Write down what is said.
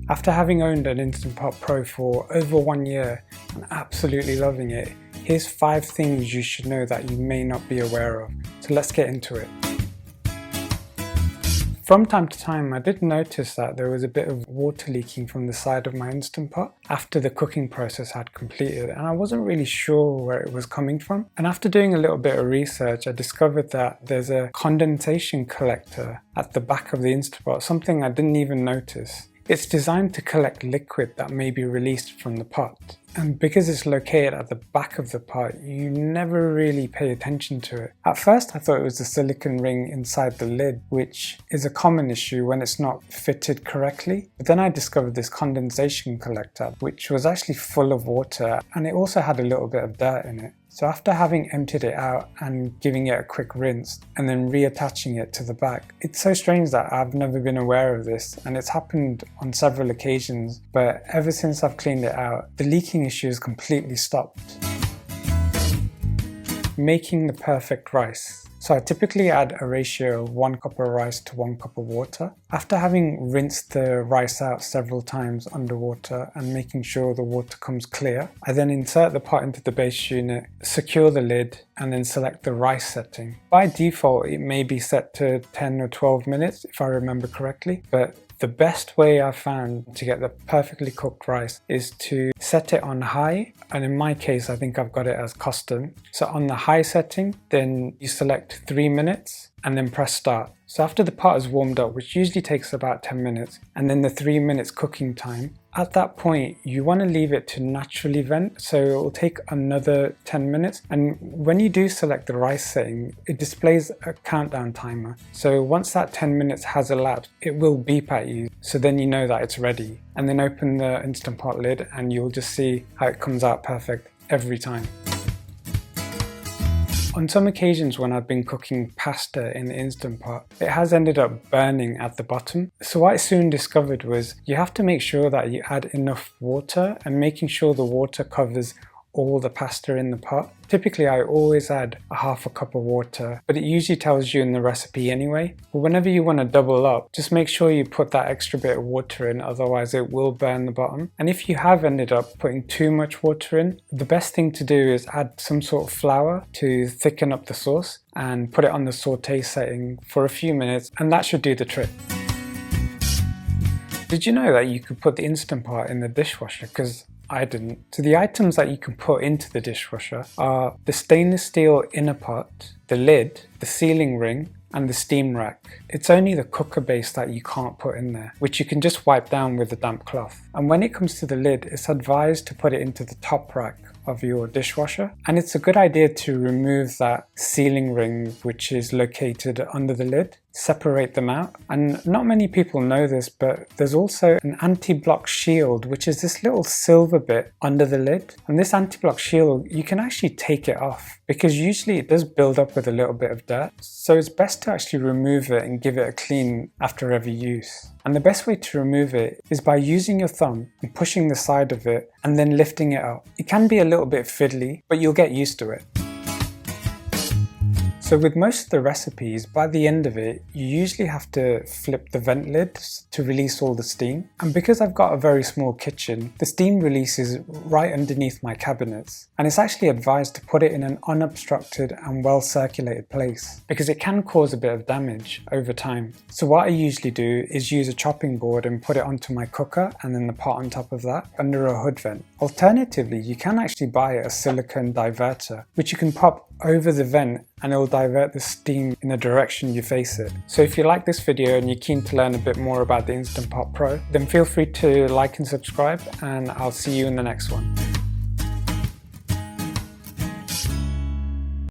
After having owned an Instant Pot Pro for over 1 year and absolutely loving it, here's 5 things you should know that you may not be aware of. So let's get into it. From time to time, I did notice that there was a bit of water leaking from the side of my Instant Pot after the cooking process had completed, and I wasn't really sure where it was coming from. And after doing a little bit of research, I discovered that there's a condensation collector at the back of the Instant Pot, something I didn't even notice. It's designed to collect liquid that may be released from the pot. And because it's located at the back of the pot, you never really pay attention to it. At first I thought it was the silicone ring inside the lid, which is a common issue when it's not fitted correctly. But then I discovered this condensation collector, which was actually full of water, and it also had a little bit of dirt in it. So after having emptied it out and giving it a quick rinse and then reattaching it to the back, it's so strange that I've never been aware of this, and it's happened on several occasions, but ever since I've cleaned it out, the leaking issue has completely stopped. Making the perfect rice. So I typically add a ratio of 1 cup of rice to 1 cup of water. After having rinsed the rice out several times underwater and making sure the water comes clear, I then insert the pot into the base unit, secure the lid, and then select the rice setting. By default, it may be set to 10 or 12 minutes if I remember correctly, but the best way I've found to get the perfectly cooked rice is to set it on high, and in my case I think I've got it as custom. So on the high setting, then you select 3 minutes and then press start. So after the pot is warmed up, which usually takes about 10 minutes, and then the 3 minutes cooking time, at that point you want to leave it to naturally vent, so it will take another 10 minutes. And when you do select the rice setting, it displays a countdown timer. So once that 10 minutes has elapsed, it will beep at you, so then you know that it's ready. And then open the Instant Pot lid and you'll just see how it comes out perfect every time. On some occasions when I've been cooking pasta in the Instant Pot, it has ended up burning at the bottom. So what I soon discovered was you have to make sure that you add enough water, and making sure the water covers all the pasta in the pot. Typically I always add a half a cup of water, but it usually tells you in the recipe anyway. But whenever you want to double up, just make sure you put that extra bit of water in, otherwise it will burn the bottom. And if you have ended up putting too much water in, the best thing to do is add some sort of flour to thicken up the sauce and put it on the saute setting for a few minutes, and that should do the trick. Did you know that you could put the Instant Pot in the dishwasher? Because I didn't. So the items that you can put into the dishwasher are the stainless steel inner pot, the lid, the sealing ring, and the steam rack. It's only the cooker base that you can't put in there, which you can just wipe down with a damp cloth. And when it comes to the lid, it's advised to put it into the top rack of your dishwasher, and it's a good idea to remove that sealing ring which is located under the lid, separate them out. And not many people know this, but there's also an anti-block shield, which is this little silver bit under the lid, and this anti-block shield, you can actually take it off because usually it does build up with a little bit of dirt, so it's best to actually remove it and give it a clean after every use. And the best way to remove it is by using your thumb and pushing the side of it and then lifting it up. It can be a little bit fiddly, but you'll get used to it. So with most of the recipes, by the end of it, you usually have to flip the vent lids to release all the steam. And because I've got a very small kitchen, the steam releases right underneath my cabinets. And it's actually advised to put it in an unobstructed and well circulated place, because it can cause a bit of damage over time. So what I usually do is use a chopping board and put it onto my cooker and then the pot on top of that under a hood vent. Alternatively, you can actually buy a silicone diverter, which you can pop over the vent and it will divert the steam in the direction you face it. So if you like this video and you're keen to learn a bit more about the Instant Pot Pro, then feel free to like and subscribe, and I'll see you in the next one.